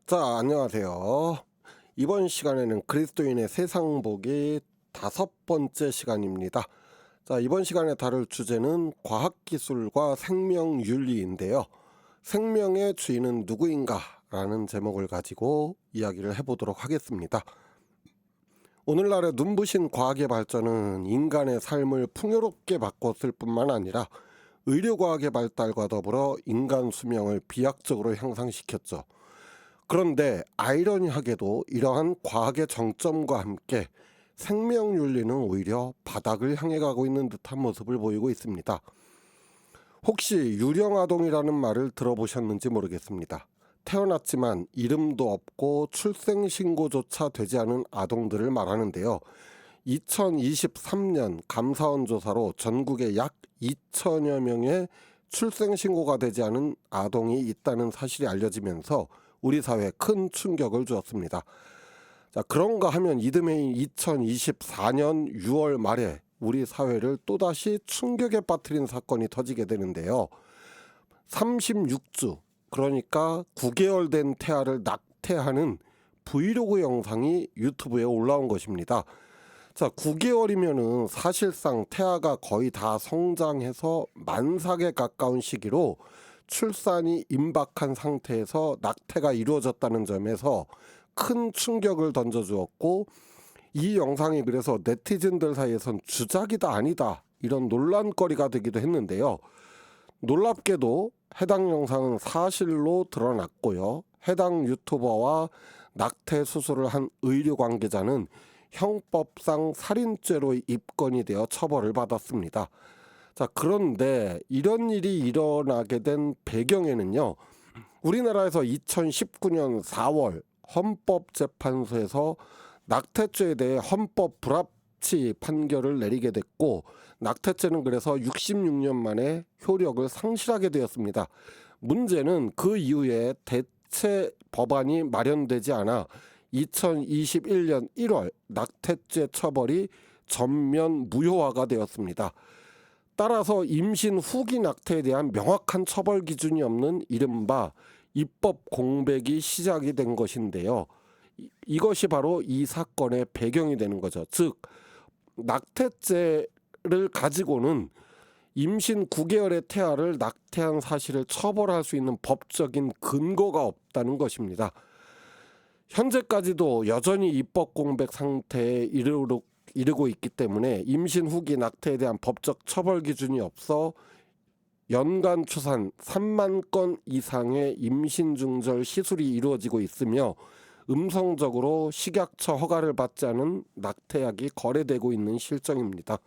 자, 안녕하세요. 이번 시간에는 그리스도인의 세상 보기 5번째 시간입니다. 자, 이번 시간에 다룰 주제는 과학기술과 생명윤리인데요. 생명의 주인은 누구인가? 라는 제목을 가지고 이야기를 해보도록 하겠습니다. 오늘날의 눈부신 과학의 발전은 인간의 삶을 풍요롭게 바꿨을 뿐만 아니라 의료과학의 발달과 더불어 인간 수명을 비약적으로 향상시켰죠. 그런데 아이러니하게도 이러한 과학의 정점과 함께 생명윤리는 오히려 바닥을 향해 가고 있는 듯한 모습을 보이고 있습니다. 혹시 유령아동이라는 말을 들어보셨는지 모르겠습니다. 태어났지만 이름도 없고 출생신고조차 되지 않은 아동들을 말하는데요. 2023년 감사원 조사로 전국에 약 2천여 명의 출생신고가 되지 않은 아동이 있다는 사실이 알려지면서 우리 사회에 큰 충격을 주었습니다. 자, 그런가 하면 이듬해인 2024년 6월 말에 우리 사회를 또다시 충격에 빠뜨린 사건이 터지게 되는데요. 36주, 그러니까 9개월 된 태아를 낙태하는 브이로그 영상이 유튜브에 올라온 것입니다. 자, 9개월이면은 사실상 태아가 거의 다 성장해서 만삭에 가까운 시기로 출산이 임박한 상태에서 낙태가 이루어졌다는 점에서 큰 충격을 던져주었고, 이 영상이 그래서 네티즌들 사이에선 주작이다 아니다 이런 논란거리가 되기도 했는데요. 놀랍게도 해당 영상은 사실로 드러났고요. 해당 유튜버와 낙태 수술을 한 의료 관계자는 형법상 살인죄로 입건이 되어 처벌을 받았습니다. 자, 그런데 이런 일이 일어나게 된 배경에는요, 우리나라에서 2019년 4월 헌법재판소에서 낙태죄에 대해 헌법 불합치 판결을 내리게 됐고, 낙태죄는 그래서 66년 만에 효력을 상실하게 되었습니다. 문제는 그 이후에 대체 법안이 마련되지 않아 2021년 1월 낙태죄 처벌이 전면 무효화가 되었습니다. 따라서 임신 후기 낙태에 대한 명확한 처벌 기준이 없는 이른바 입법 공백이 시작이 된 것인데요. 이것이 바로 이 사건의 배경이 되는 거죠. 즉, 낙태죄를 가지고는 임신 9개월의 태아를 낙태한 사실을 처벌할 수 있는 법적인 근거가 없다는 것입니다. 현재까지도 여전히 입법 공백 상태에 이르고 있기 때문에 임신 후기 낙태에 대한 법적 처벌 기준이 없어 연간 추산 3만 건 이상의 임신 중절 시술이 이루어지고 있으며 음성적으로 식약처 허가를 받지 않은 낙태약이 거래되고 있는 실정입니다.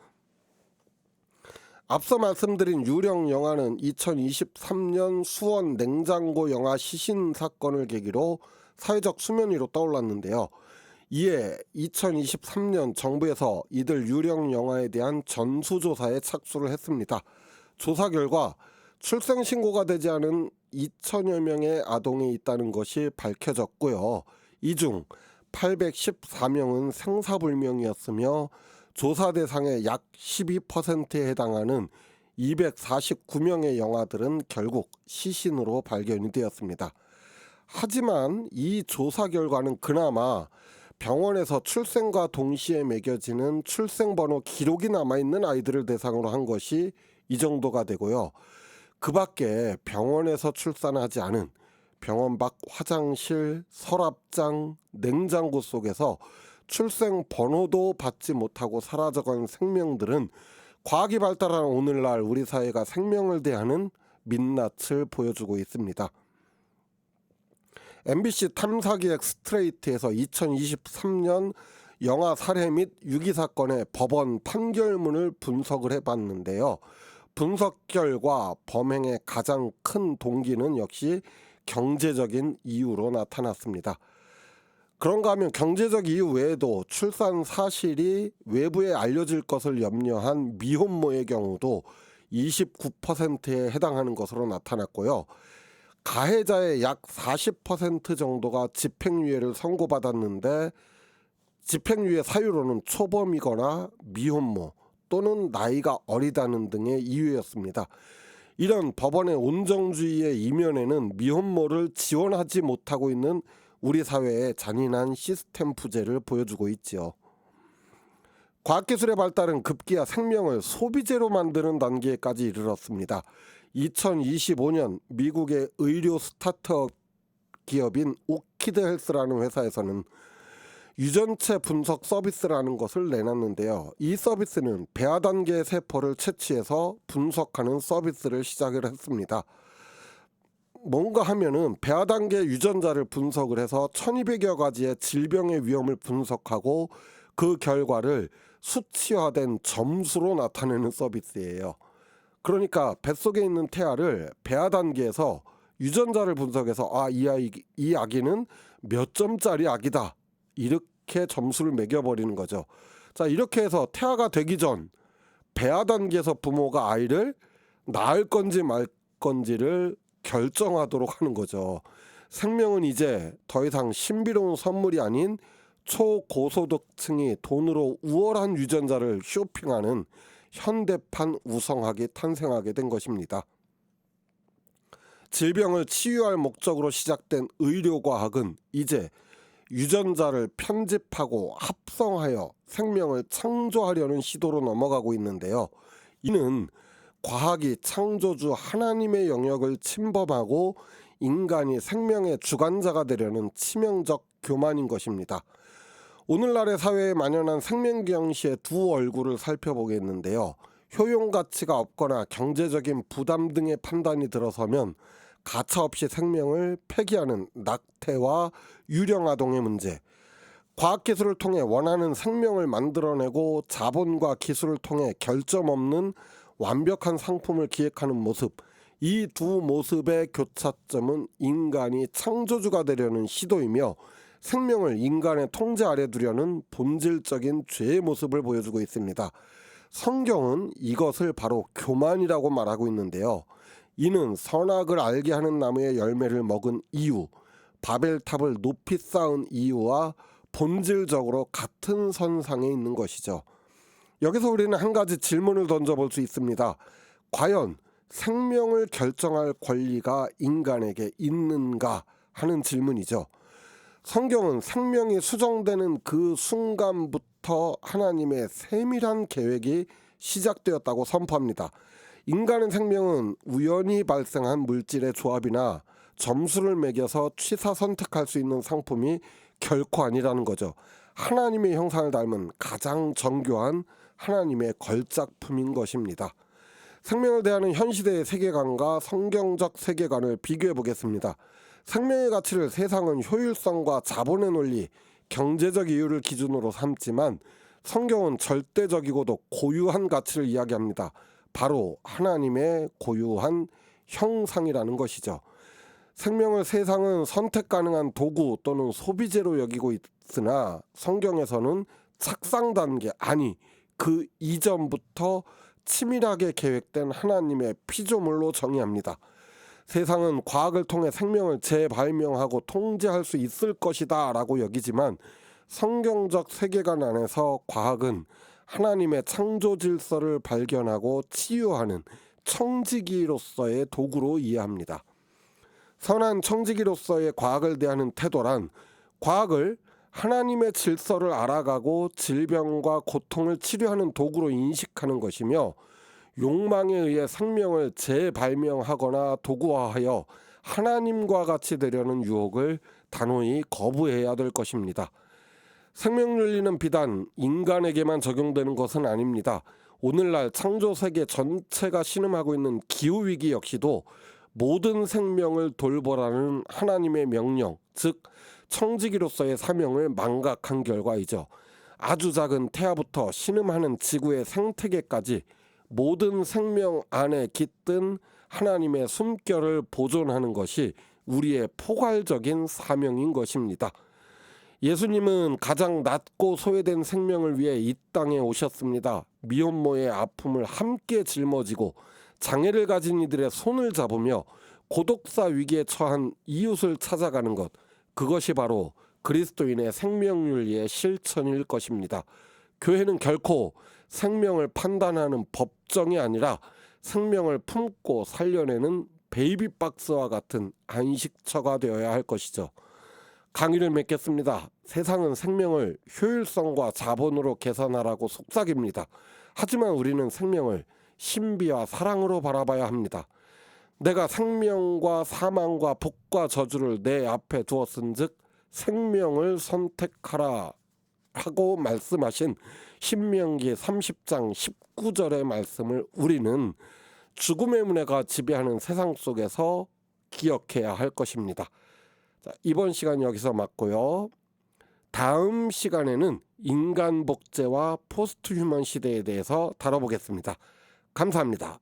앞서 말씀드린 유령 영화는 2023년 수원 냉장고 영화 시신 사건을 계기로 사회적 수면 위로 떠올랐는데요. 이에 2023년 정부에서 이들 유령 영화에 대한 전수조사에 착수를 했습니다. 조사 결과 출생신고가 되지 않은 2천여 명의 아동이 있다는 것이 밝혀졌고요. 이 중 814명은 생사불명이었으며 조사 대상의 약 12%에 해당하는 249명의 영아들은 결국 시신으로 발견이 되었습니다. 하지만 이 조사 결과는 그나마 병원에서 출생과 동시에 매겨지는 출생번호 기록이 남아있는 아이들을 대상으로 한 것이 이 정도가 되고요. 그 밖에 병원에서 출산하지 않은 병원 밖 화장실, 서랍장, 냉장고 속에서 출생 번호도 받지 못하고 사라져간 생명들은 과학이 발달한 오늘날 우리 사회가 생명을 대하는 민낯을 보여주고 있습니다. MBC 탐사기 엑스트레이트에서 2023년 영아 살해 및 유기 사건의 법원 판결문을 분석을 해봤는데요. 분석 결과 범행의 가장 큰 동기는 역시 경제적인 이유로 나타났습니다. 그런가 하면 경제적 이유 외에도 출산 사실이 외부에 알려질 것을 염려한 미혼모의 경우도 29%에 해당하는 것으로 나타났고요. 가해자의 약 40% 정도가 집행유예를 선고받았는데 집행유예 사유로는 초범이거나 미혼모 또는 나이가 어리다는 등의 이유였습니다. 이런 법원의 온정주의의 이면에는 미혼모를 지원하지 못하고 있는 우리 사회의 잔인한 시스템 부재를 보여주고 있지요. 과학기술의 발달은 급기야 생명을 소비재로 만드는 단계까지 이르렀습니다. 2025년 미국의 의료 스타트업 기업인 오키드 헬스라는 회사에서는 유전체 분석 서비스라는 것을 내놨는데요. 이 서비스는 배아 단계의 세포를 채취해서 분석하는 서비스를 시작을 했습니다. 뭔가 하면은 배아 단계 유전자를 분석을 해서 1200여 가지의 질병의 위험을 분석하고 그 결과를 수치화된 점수로 나타내는 서비스예요. 그러니까 뱃속에 있는 태아를 배아 단계에서 유전자를 분석해서 이 아기는 몇 점짜리 아기다, 이렇게 점수를 매겨버리는 거죠. 자, 이렇게 해서 태아가 되기 전 배아 단계에서 부모가 아이를 낳을 건지 말 건지를 결정하도록 하는 거죠. 생명은 이제 더 이상 신비로운 선물이 아닌 초고소득층이 돈으로 우월한 유전자를 쇼핑하는 현대판 우성학이 탄생하게 된 것입니다. 질병을 치유할 목적으로 시작된 의료과학은 이제 유전자를 편집하고 합성하여 생명을 창조하려는 시도로 넘어가고 있는데요. 이는 과학이 창조주 하나님의 영역을 침범하고 인간이 생명의 주관자가 되려는 치명적 교만인 것입니다. 오늘날의 사회에 만연한 생명경시의 두 얼굴을 살펴보겠는데요. 효용가치가 없거나 경제적인 부담 등의 판단이 들어서면 가차없이 생명을 폐기하는 낙태와 유령아동의 문제, 과학기술을 통해 원하는 생명을 만들어내고 자본과 기술을 통해 결점 없는 완벽한 상품을 기획하는 모습, 이 두 모습의 교차점은 인간이 창조주가 되려는 시도이며 생명을 인간의 통제 아래 두려는 본질적인 죄의 모습을 보여주고 있습니다. 성경은 이것을 바로 교만이라고 말하고 있는데요. 이는 선악을 알게 하는 나무의 열매를 먹은 이유, 바벨탑을 높이 쌓은 이유와 본질적으로 같은 선상에 있는 것이죠. 여기서 우리는 한 가지 질문을 던져볼 수 있습니다. 과연 생명을 결정할 권리가 인간에게 있는가 하는 질문이죠. 성경은 생명이 수정되는 그 순간부터 하나님의 세밀한 계획이 시작되었다고 선포합니다. 인간의 생명은 우연히 발생한 물질의 조합이나 점수를 매겨서 취사 선택할 수 있는 상품이 결코 아니라는 거죠. 하나님의 형상을 닮은 가장 정교한 하나님의 걸작품인 것입니다. 생명을 대하는 현 시대의 세계관과 성경적 세계관을 비교해 보겠습니다. 생명의 가치를 세상은 효율성과 자본의 논리, 경제적 이유를 기준으로 삼지만 성경은 절대적이고도 고유한 가치를 이야기합니다. 바로 하나님의 고유한 형상이라는 것이죠. 생명을 세상은 선택 가능한 도구 또는 소비재로 여기고 있으나 성경에서는 착상 단계, 아니 그 이전부터 치밀하게 계획된 하나님의 피조물로 정의합니다. 세상은 과학을 통해 생명을 재발명하고 통제할 수 있을 것이다 라고 여기지만 성경적 세계관 안에서 과학은 하나님의 창조 질서를 발견하고 치유하는 청지기로서의 도구로 이해합니다. 선한 청지기로서의 과학을 대하는 태도란 과학을 하나님의 질서를 알아가고 질병과 고통을 치료하는 도구로 인식하는 것이며 욕망에 의해 생명을 재발명하거나 도구화하여 하나님과 같이 되려는 유혹을 단호히 거부해야 될 것입니다. 생명윤리는 비단 인간에게만 적용되는 것은 아닙니다. 오늘날 창조세계 전체가 신음하고 있는 기후위기 역시도 모든 생명을 돌보라는 하나님의 명령, 즉 청지기로서의 사명을 망각한 결과이죠. 아주 작은 태아부터 신음하는 지구의 생태계까지 모든 생명 안에 깃든 하나님의 숨결을 보존하는 것이 우리의 포괄적인 사명인 것입니다. 예수님은 가장 낮고 소외된 생명을 위해 이 땅에 오셨습니다. 미혼모의 아픔을 함께 짊어지고 장애를 가진 이들의 손을 잡으며 고독사 위기에 처한 이웃을 찾아가는 것, 그것이 바로 그리스도인의 생명윤리의 실천일 것입니다. 교회는 결코 생명을 판단하는 법정이 아니라 생명을 품고 살려내는 베이비박스와 같은 안식처가 되어야 할 것이죠. 강의를 맺겠습니다. 세상은 생명을 효율성과 자본으로 계산하라고 속삭입니다. 하지만 우리는 생명을 신비와 사랑으로 바라봐야 합니다. 내가 생명과 사망과 복과 저주를 내 앞에 두었은즉 생명을 선택하라 하고 말씀하신 신명기 30장 19절의 말씀을 우리는 죽음의 문화가 지배하는 세상 속에서 기억해야 할 것입니다. 자, 이번 시간 여기서 마고요. 다음 시간에는 인간 복제와 포스트 휴먼 시대에 대해서 다뤄보겠습니다. 감사합니다.